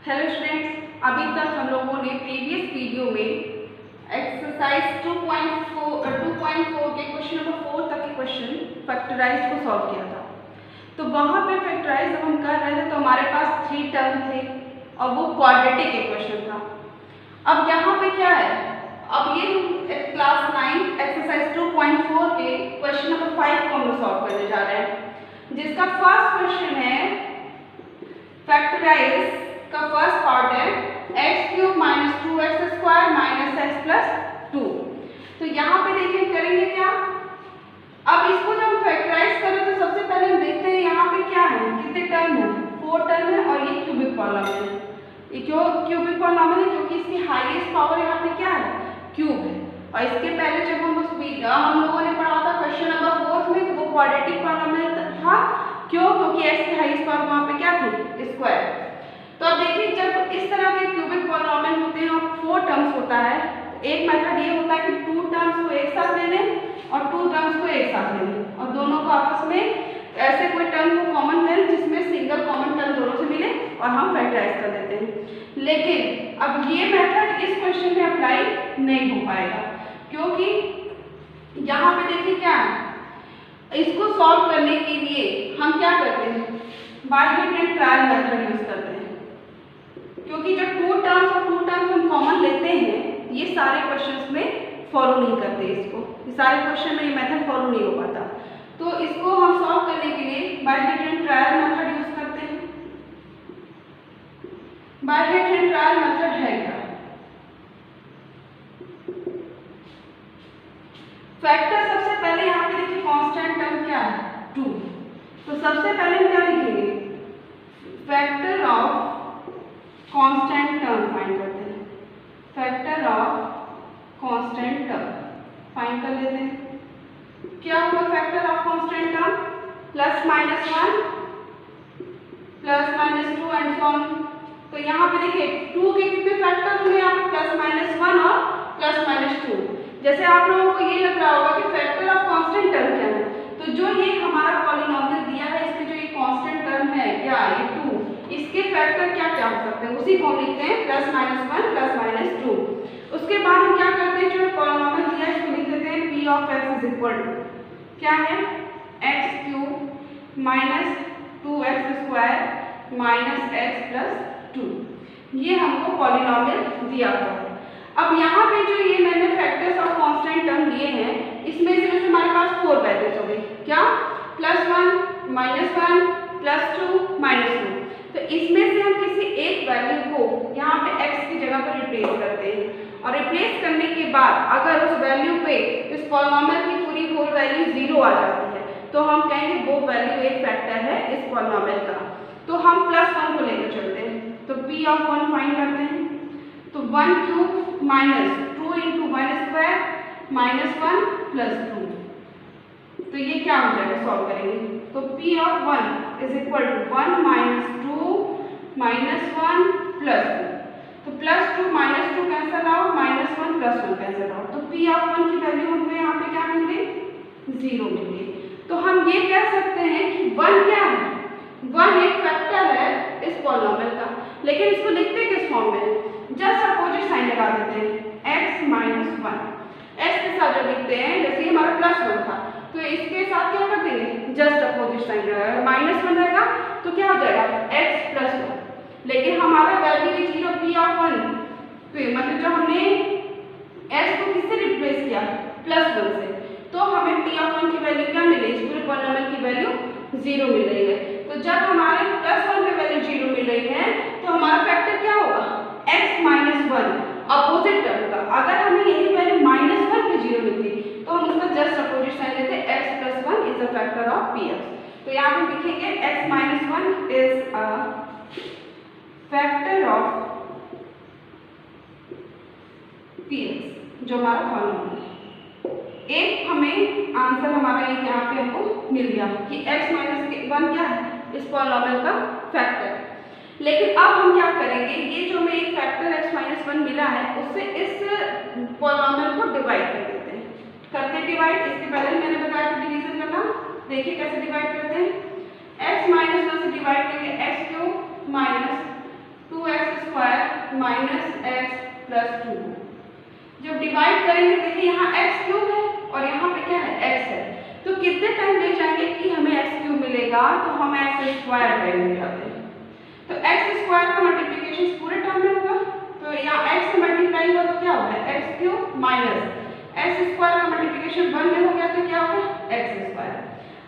Hello students, अभी तक हम लोगों ने प्रीवियस वीडियो में एक्सरसाइज 2.4 के क्वेश्चन नंबर 4 तक के क्वेश्चन फैक्टराइज को सॉल्व किया था। तो वहाँ पे फैक्टराइज जब हम कर रहे थे तो हमारे पास 3 टर्म थे और वो क्वाड्रेटिक इक्वेशन था। अब यहाँ पे क्या है, अब ये क्लास 9 एक्सरसाइज 2.4 के क्वेश्चन नंबर 5 को हम लोग सॉल्व करने जा रहे हैं, जिसका फर्स्ट क्वेश्चन है फैक्टराइज का फर्स्ट पार्ट है x cube minus 2x square minus x plus 2। तो यहाँ पे देखिए करेंगे क्या, अब इसको जब हम फैक्टराइज करें तो सबसे पहले हम देखते हैं यहाँ पे क्या है, कितने टर्म है, 4 टर्म है और ये क्यूबिक पॉलिनॉमियल है। ये क्यों क्यूबिक पॉलिनॉमियल है? क्योंकि इसकी हाईएस्ट पावर यहाँ पे क्या है, क्यूब है। और इसके पहले जब हम लोगों ने पढ़ा था क्वेश्चन नंबर 4 में, तो वो क्वाड्रेटिक पॉलिनॉमियल था। क्यों? क्योंकि एक्स की हाईएस्ट पावर वहाँ पे क्या थी, स्क्वायर। तो अब देखिए जब इस तरह के क्यूबिक पॉलिनॉमियल होते हैं और 4 टर्म्स होता है, एक मेथड ये होता है कि 2 टर्म्स को एक साथ ले लें और 2 टर्म्स को एक साथ ले लें और दोनों को आपस में ऐसे कोई टर्म को कॉमन करें जिसमें सिंगल कॉमन टर्म दोनों से मिले और हम फैक्टराइज कर देते हैं। लेकिन अब ये मेथड इस क्वेश्चन में अप्लाई नहीं हो पाएगा, क्योंकि यहाँ पे देखिए क्या है, इसको सॉल्व करने के लिए हम क्या करते हैं, बाइहेड एंड ट्रायल मेथड यूज करते हैं। क्योंकि जो 2 टर्म्स और 2 टर्म्स हम कॉमन लेते हैं, ये सारे क्वेश्चंस में फॉलो नहीं करते, इसको ये सारे क्वेश्चन में ये मेथड फॉलो नहीं हो पाता। तो इसको हम सॉल्व करने के लिए बाइहेड एंड ट्रायल मेथड यूज करते हैं। बाइहेड एंड ट्रायल मेथड है क्या, फैक्टर सबसे पहले यहाँ पे देखिए कांस्टेंट टर्म क्या है, 2। तो सबसे पहले हम क्या लिखेंगे, factor of constant term find करते हैं। Factor of constant term find कर लेते हैं। क्या होगा factor of constant term, plus minus 1 plus minus 2 and so on. तो यहाँ पे देखिए 2 के कितने फैक्टर होंगे, यहाँ पे प्लस माइनस 1 और प्लस माइनस 2। जैसे आप लोगों को ये लग रहा होगा कि फैक्टर ऑफ कांस्टेंट टर्म क्या है, तो जो ये हमारा पॉलिनॉमियल दिया है, इसके जो ये कांस्टेंट टर्म है क्या, ये 2, इसके फैक्टर क्या क्या हो सकते हैं, उसी को हम लिखते हैं प्लस माइनस 1 प्लस माइनस 2। उसके बाद हम क्या करते हैं, जो पॉलिनॉमियल दिया है इसको लिख देते हैं p of x is equal to क्या है, x cube minus 2x square minus x plus 2। ये हमको पॉलिनॉमियल दिया हुआ है। अब यहाँ पे जो ये मैंने फैक्टर्स ऑफ कांस्टेंट टर्म लिए हैं, इसमें से हमारे पास 4 वैल्यूज हो गई, क्या, प्लस 1 माइनस 1 प्लस 2 माइनस 2। तो इसमें से हम किसी एक वैल्यू को यहाँ पे x की जगह पर रिप्लेस करते हैं और रिप्लेस करने के बाद अगर उस वैल्यू पे इस पॉलिनॉमियल की पूरी होल वैल्यू 0 आ जाती है, तो हम कहेंगे वो वैल्यू एक फैक्टर है इस पॉलिनॉमियल का। तो हम प्लस 1 को लेकर चलते हैं, तो p ऑफ 1 फाइंड करते हैं। तो 1 cube minus 2 into 1 square minus 1 plus 2। तो ये क्या हो जाएगा, सॉल्व करेंगे तो p of 1 is equal to 1 minus 2 minus 1 plus 2। तो plus 2 minus 2 cancel out, minus 1 plus 1 cancel out. तो p ऑफ 1 की वैल्यू हमको यहाँ पे क्या मिल गई, 0 मिल गई। तो हम ये कह सकते हैं कि 1 क्या है, 1 एक फैक्टर है इस पॉलिनॉमियल का। लेकिन इसको लिखते किस फॉर्म में, जस्ट अपोजिट साइन लगा देते हैं, x माइनस 1 x के साथ जो लिखते हैं, जैसे हमारा प्लस 1 था तो इसके साथ क्या कर देंगे, जस्ट अपोजिट साइन लगाएगा, माइनस 1 रहेगा तो क्या हो जाएगा, x प्लस 1। लेकिन हमारा वैल्यू है 0 p ऑफ 1, तो मतलब जब हमने x को किससे रिप्लेस किया, प्लस 1 से, तो हमें p ऑफ 1 की वैल्यू क्या मिली, इस पूरे पॉलिनॉमियल की वैल्यू 0 मिल रही है। तो जब हमारे प्लस 1 पे वैल्यू 0 मिल रही है, तो हमारा फैक्टर क्या होगा, x माइनस 1 अपोजिट टर्म का। अगर हमें यही वैल्यू माइनस 1 पे 0 मिलती तो हम उसका जस्ट अपोजिट साइन लेते, x plus 1 is a factor of px। तो यहाँ पे लिखेंगे x minus 1 is a factor of px, जो हमारा पॉलिनॉमियल है। एक हमें आंसर हमारा एक यहाँ पे हमको मिल गया कि x माइनस 1 क्या है, इस पॉलिनॉमियल का फैक्टर। लेकिन अब हम क्या करेंगे, ये जो हमें एक फैक्टर x माइनस 1 मिला है, उससे इस पॉलिनॉमियल को डिवाइड कर देते हैं। करते डिवाइड, इसके पहले मैंने बताया था डिवीजन करना, देखिए कैसे डिवाइड करते हैं। x माइनस 1 से डिवाइड करेंगे x cube minus 2x minus x plus 2। जब डिवाइड करेंगे देखिए यहाँ एक्स क्यूब है और यहाँ पे क्या है एक्स है, तो कितने टाइम ले जाएंगे कि हमें एक्स क्यूब मिलेगा, तो हम एक्स स्क्वायर टाइम ले जाते हैं। तो एक्स स्क्वायर का मल्टीप्लिकेशन पूरे टर्म में होगा, तो यहाँ एक्स से मल्टीप्लाई हुआ तो क्या होगा x cube minus x square का मल्टीप्लिकेशन 1 में हो गया तो क्या होगा एक्स स्क्वायर।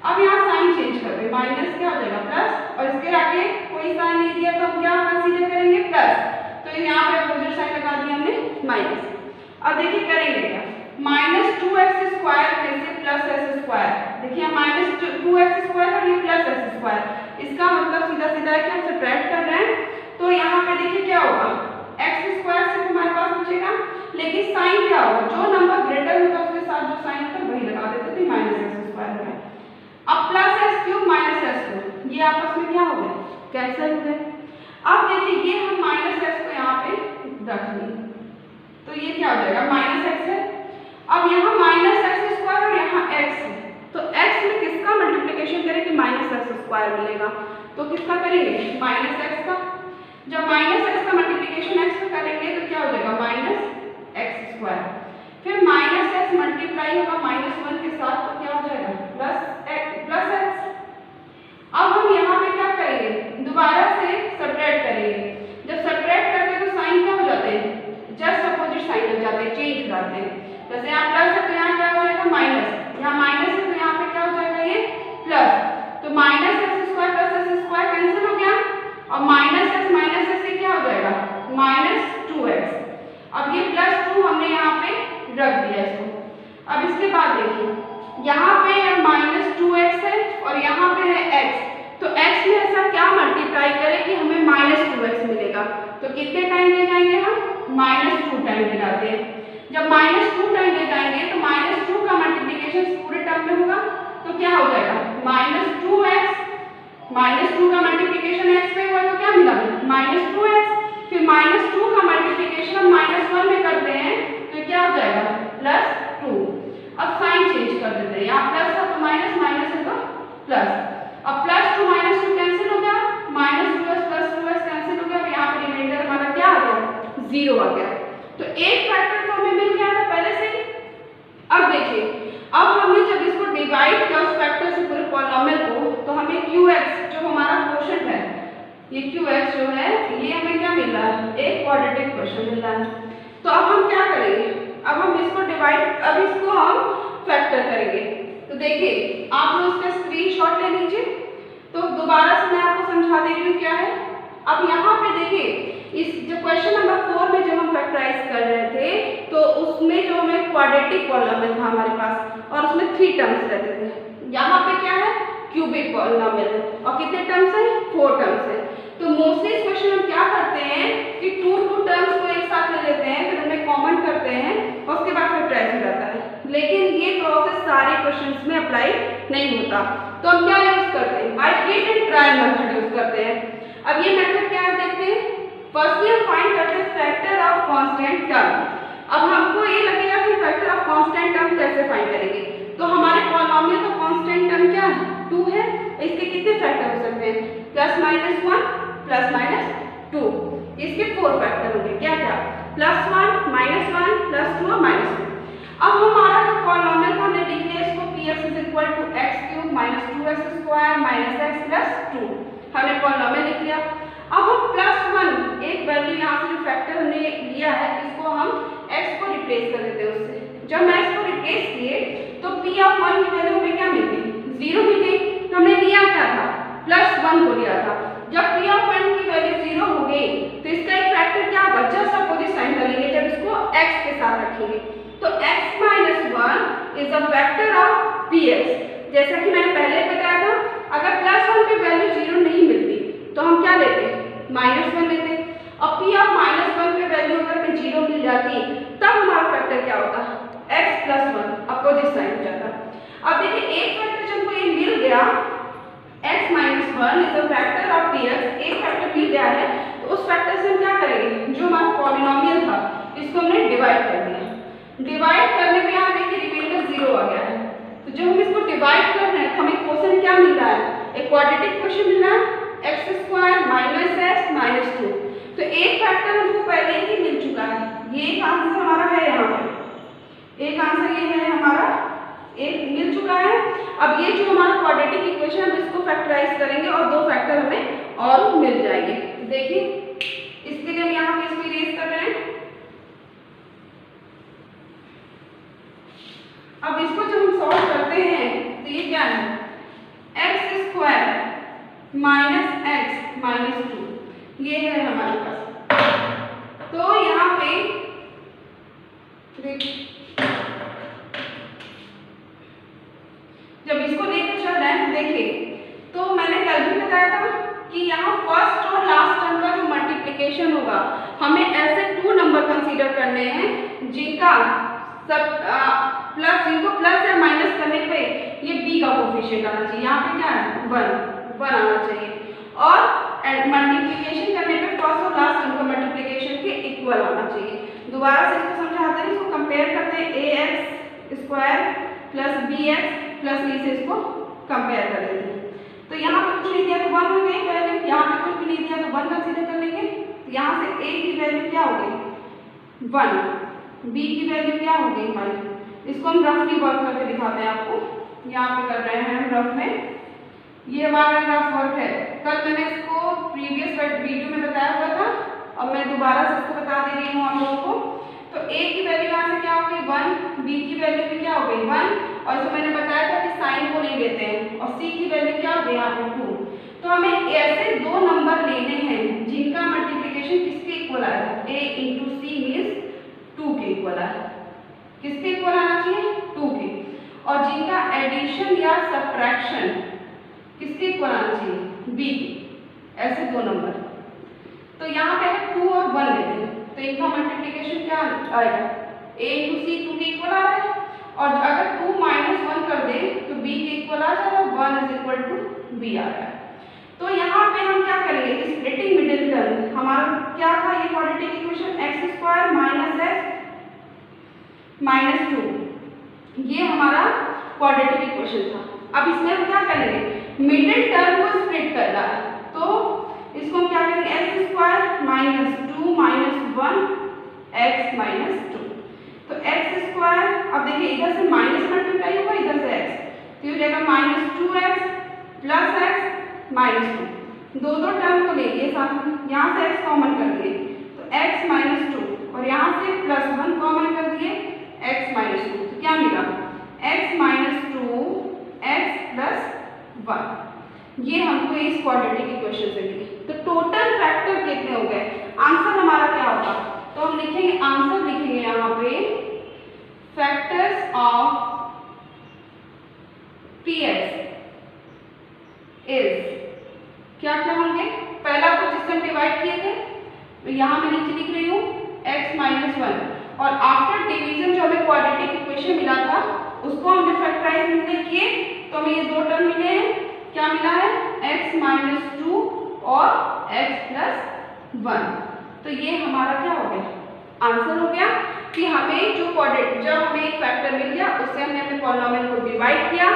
अब यहाँ साइन चेंज कर दे, माइनस क्या हो जाएगा प्लस, और इसके आगे कोई साइन नहीं दिया तो हम क्या कंसीडर करेंगे प्लस, तो यहाँ पे अपोजिट साइन लगा दिया हमने माइनस। अब देखिए करेंगे क्या, माइनस 2x स्क्वायर में से प्लस एक्स स्क्वायर, देखिए माइनस 2x स्क्वायर और ये प्लस एक्स स्क्वायर, इसका मतलब सीधा सीधा है कि हम सब्ट्रैक्ट कर रहे हैं, तो यहाँ पे देखिए क्या होगा एक्स स्क्वायर से हमारे पास बचेगा, लेकिन साइन क्या होगा जो नंबर ग्रेटर होता है उसके साथ जो साइन होता है वही लगा देते थे, माइनस एक्स स्क्वायर हो गया। अब plus x cube minus x cube ये आपस में क्या हो गया कैंसिल हो गए। अब देखिए ये हम माइनस एक्स को यहाँ पे रख लें तो ये क्या हो जाएगा माइनस एक्स है। अब यहाँ माइनस एक्स स्क्वायर और यहाँ एक्स है, तो एक्स में किसका मल्टीप्लिकेशन करें कि माइनस एक्स स्क्वायर मिलेगा, तो किसका करेंगे माइनस एक्स का। जब माइनस एक्स का मल्टीप्लिकेशन एक्स का करेंगे तो क्या हो जाएगा माइनस एक्स स्क्वायर, फिर माइनस एक्स मल्टीप्लाई होगा माइनस 1 के साथ तो क्या हो जाएगा प्लस एक्स। अब हम यहाँ पे क्या करेंगे दोबारा से सब्ट्रैक्ट करेंगे, जब सब्ट्रैक्ट करते हैं तो साइन क्या हो जाते हैं जस्ट अपोजिट साइन हो जाते हैं, चेंज हो जाते हैं। जैसे यहाँ प्लस है तो यहाँ क्या हो जाएगा माइनस, यहाँ माइनस है तो यहाँ पे क्या हो जाएगा ये प्लस, तो minus x square plus x square cancel हो गया, और माइनस एक्स से क्या हो जाएगा माइनस 2x। अब ये प्लस 2 हमने यहाँ पे रख दिया इसको। अब इसके बाद देखिए यहाँ पे माइनस 2x है और यहाँ पे है x, तो x में ऐसा क्या मल्टीप्लाई करें कि हमें माइनस 2x मिलेगा, तो कितने टाइम ले जाएंगे हम माइनस 2 टाइम ले जाते हैं। जब माइनस 2 टाइम ले जाएंगे तो माइनस 2 का मल्टीप्लिकेशन पूरे टर्म में होगा तो क्या हो जाएगा माइनस 2x, माइनस 2 का मल्टीप्लिकेशन x पे हुआ तो क्या मिला माइनस 2x, फिर माइनस 2 का मल्टीप्लिकेशन हम माइनस 1 में करते हैं तो क्या हो जाएगा प्लस 2। अब साइन चेंज कर देते हैं, यहाँ प्लस था तो माइनस, माइनस है तो प्लस, अब प्लस 2 माइनस 2 कैंसिल हो गया, minus 2x plus 2x cancel हो गया, अब यहाँ पे रिमाइंडर हमारा क्या आ गया 0 आ गया। तो एक फैक्टर तो हमें मिल गया था पहले से ही। अब देखिए अब हमने जब इसको डिवाइड किया उस फैक्टर से पूरे पॉलिनोमियल को, तो हमें qx जो हमारा क्वोशंट है, ये qx जो है ये हमें क्या मिल रहा है एक क्वाड्रेटिक क्वेश्चन मिल रहा है। तो अब हम क्या करेंगे, अब हम इसको डिवाइड, अब इसको हम फैक्टर करेंगे। तो देखिए आप लोग इसका स्क्रीनशॉट ले लीजिए, तो दोबारा से मैं आपको समझा दे रही हूँ क्या है। अब यहाँ पे देखिए इस जो क्वेश्चन नंबर 4 में जब हम फैक्टराइज कर रहे थे तो उसमें जो हमें क्वाड्रेटिक पॉलिनोमियल था हमारे पास और उसमें 3 टर्म्स रहते थे, यहाँ पे क्या है क्यूबिक पॉलिनोमियल और कितने टर्म्स है 4 टर्म्स है। तो मोस्टली इस क्वेश्चन में क्या करते हैं कि 2 टर्म्स को एक साथ ले लेते हैं, फिर उन्हें कॉमन करते हैं और उसके बाद फैक्टराइज हो जाता है, लेकिन ये प्रोसेस सारे क्वेश्चंस में अप्लाई नहीं होता। तो हम क्या यूज करते हैं by hit and trial method use करते हैं। अब ये मेथड क्या है देखते हैं। फर्स्टली हम फाइंड करते हैं फैक्टर ऑफ कांस्टेंट टर्म। अब हमको ये लगेगा कि फैक्टर ऑफ कांस्टेंट टर्म कैसे फाइंड करेंगे, तो हमारे पॉलिनोमियल का कांस्टेंट टर्म क्या है 2 है, इसके कितने फैक्टर हो सकते हैं प्लस माइनस 1 प्लस माइनस 2, इसके 4 फैक्टर होंगे क्या क्या +1 -1 +2 और -2। अब हमारा जो पॉलिनोमियल था हमने लिख लिया इसको px = x³ - 2x² - x + 2, हमने पॉलिनोमियल लिख लिया। अब हम +1 एक वैल्यू यहाँ से जो फैक्टर हमने लिया है इसको हम x को रिप्लेस कर देते हैं उससे। जब मैं इसको रिप्लेस किए तो p(1) की वैल्यू हमें क्या मिल गई 0 मिल गई। तो हमने लिया क्या था +1 को लिया था। जब p(1) की वैल्यू 0 हो गई तो इसका एक फैक्टर क्या होगा जस्ट अपोजिट साइन डालेंगे जब इसको x के साथ रखेंगे, तो x - 1 is a factor of px। जैसा कि मैंने पहले बताया था अगर +1 पे वैल्यू 0 नहीं मिलती तो हम क्या लेते -1 लेते, और p(-1) पे वैल्यू अगर 0 मिल जाती तब हमारा फैक्टर क्या होता x + 1 अपोजिट साइन हो जाता। अब देखिए एक फैक्टर जब हमको ये मिल गया x - 1 is a factor of px, एक फैक्टर मिल गया है तो उस फैक्टर से हम क्या करेंगे जो हमारा पॉलिनोमियल था इसको हमने डिवाइड कर दिया। डिवाइड करने पे यहाँ देखिए रिमाइंडर 0 आ गया है, तो जब हम इसको डिवाइड कर रहे हैं तो हमें क्वोशंट क्या मिल रहा है एक क्वाड्रेटिक क्वोशंट मिल रहा है x² - x - 2। तो एक फैक्टर हमको पहले ये एक आंसर हमारा है, यहाँ पे एक आंसर ये है हमारा, एक मिल चुका है। अब ये जो हमारा क्वाड्रेटिक इक्वेशन हम इसको फैक्टराइज करेंगे और 2 फैक्टर हमें और मिल जाएंगे। देखिए इसके लिए हम यहाँ पे इसको इरेज कर रहे हैं। अब इसको जब हम सॉल्व करते हैं तो ये क्या है, x² माइनस x माइनस 2 ये है हमारे पास। तो यहाँ पे जब इसको लेकर चल रहे हैं, देखिए तो मैंने कल भी बताया था कि यहाँ फर्स्ट और लास्ट टर्म का जो मल्टीप्लिकेशन होगा हमें ऐसे 2 नंबर कंसीडर करने हैं जिनका जिनको प्लस या माइनस करने पे ये b का कोफिशिएंट आना चाहिए। यहाँ पे क्या है 1 आना चाहिए, और मल्टीप्लिकेशन करने पे फर्स्ट और लास्ट टर्म का मल्टीप्लिकेशन के इक्वल आना चाहिए। दोबारा से इसको समझाते हैं, इसको कंपेयर करते हैं, ax² plus bx plus b से इसको कंपेयर कर लेते हैं। तो यहाँ पे कुछ नहीं दिया तो 1 हो गई वैल्यू, यहाँ पे कुछ भी नहीं दिया तो 1 कंसीडर कर लेंगे। तो यहाँ से a की वैल्यू क्या हो गई 1, b की वैल्यू क्या हो गई हमारी, इसको हम रफली वर्क करके दिखाते हैं आपको। यहाँ पे कर रहे हैं हम रफ में, ये हमारा रफ वर्क है। कल मैंने इसको प्रीवियस वीडियो में बताया हुआ था और मैं दोबारा से इसको बता दे रही हूँ आप लोगों को। तो a की वैल्यू यहाँ से क्या हो गई 1, b की वैल्यू भी क्या हो गई 1, और इसको मैंने बताया था कि साइन को नहीं लेते हैं, और c की वैल्यू क्या हो गई यहाँ पे 2। तो हमें ऐसे 2 नंबर लेने हैं जिनका मल्टीप्लिकेशन किसके इक्वल आएगा, a इंटू सी मीन्स 2 के इक्वल आएगा। किसके इक्वल आना चाहिए 2 के, और जिनका एडिशन या सब्ट्रैक्शन किसके इक्वल आना चाहिए b के। ऐसे 2 नंबर, तो यहाँ पे अगर 2 और 1 लेते हैं तो इनका मल्टीप्लिकेशन क्या आएगा, a इंटू सी 2 के इक्वल आ रहा है, और अगर 2 माइनस 1 कर दे तो b के इक्वल आ जाएगा, 1 इज इक्वल टू b आ रहा है। तो यहाँ पे हम क्या करेंगे, स्प्लिटिंग मिडिल टर्म हमारा क्या था, ये quadratic equation x² minus x minus 2 ये हमारा क्वाड्रेटिक इक्वेशन था। अब इसमें हम क्या करेंगे, मिडिल टर्म को स्प्लिट करना है, तो इसको हम क्या करेंगे x² minus 2 minus 1 x minus 2। तो x², अब देखिए इधर से माइनस मल्टीप्लाई होगा, इधर से x, तो ये हो जाएगा minus 2x plus x minus 2। दो टर्म को ले लिए साथ में, यहाँ से x कॉमन कर दिए तो x माइनस 2, और यहाँ से प्लस 1 कॉमन कर दिए x माइनस 2। तो क्या मिला x माइनस 2 x प्लस 1, ये हमको इस क्वाड्रेटिक इक्वेशन से मिली। तो टोटल फैक्टर कितने हो गए, आंसर हमारा क्या होगा, तो हम लिखेंगे आंसर लिखेंगे यहाँ पे फैक्टर्स ऑफ px इज क्या क्या होंगे, पहला तो जिससे हम डिवाइड किए थे तो यहाँ मैं नीचे लिख रही हूँ x माइनस 1, और आफ्टर डिवीजन जो हमें क्वाड्रेटिक इक्वेशन मिला था उसको हमने फैक्टराइज हमने किए तो हमें ये 2 टर्म मिले हैं, क्या मिला है x माइनस 2 और x प्लस 1। तो ये हमारा क्या हो गया, आंसर हो गया कि हमें जो जब हमें एक फैक्टर मिल गया उससे हमने अपने पॉलिनोमियल को डिवाइड किया,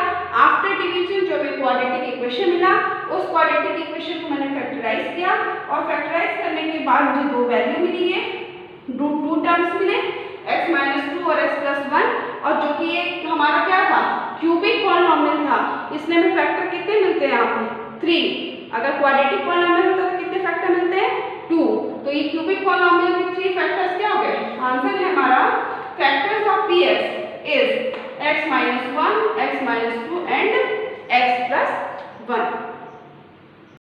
आफ्टर डिवीजन जो हमें क्वाड्रेटिक इक्वेशन मिला उस क्वाड्रेटिक इक्वेशन को मैंने फैक्टराइज किया, और फैक्टराइज करने के बाद मुझे 2 वैल्यू मिली है, 2 टर्म्स मिले x माइनस 2 और x प्लस 1, और जो कि ये हमारा क्या था क्यूबिक पॉलिनोमियल था, इसमें हमें फैक्टर कितने मिलते हैं यहाँ पे 3। अगर क्वाड्रेटिक पॉलिनोमियल होता तो कितने फैक्टर मिलते हैं 2, तो ये क्यूबिक पॉलिनोमियल के 3 फैक्टर्स क्या हो गए, आंसर है हमारा factors of px is x minus 1 x minus 2 and x plus 1।